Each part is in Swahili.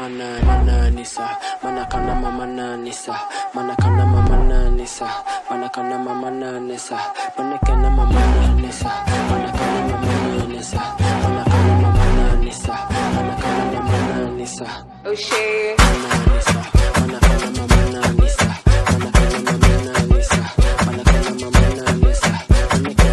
mananisa manakana mamananisa manakana mamananisa manakana mamananisa manakana mamananisa manakana mamananisa manakana mamananisa manakana mamananisa oh shit mananisa manakana mamananisa manakana mamananisa manakana mamananisa manakana mamananisa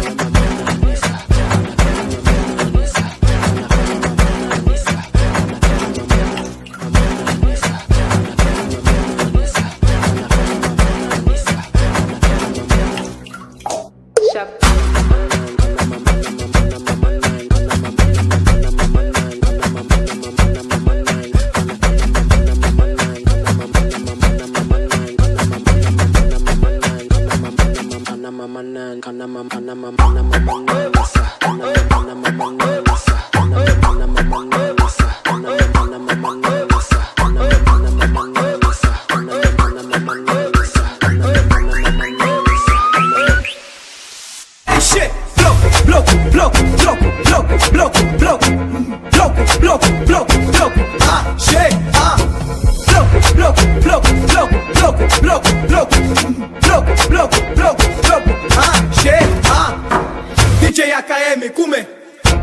DJ AKM, come?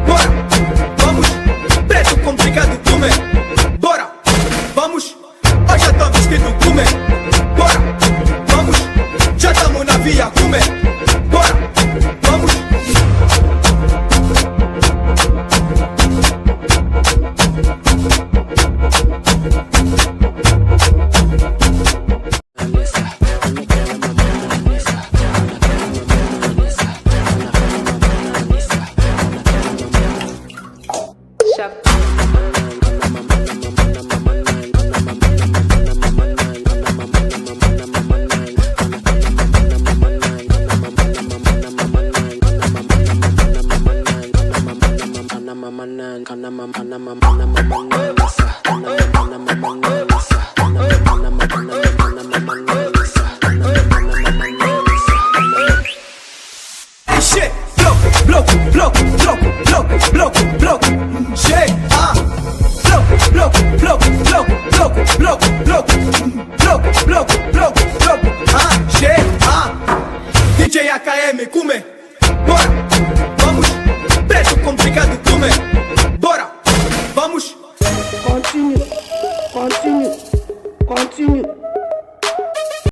Bora, vamos, preto complicado, come? Bora, vamos, hoje eu tô vestido, come? Bora, vamos, já tamo na via, come? Bora, vamos. DJ AKM, come?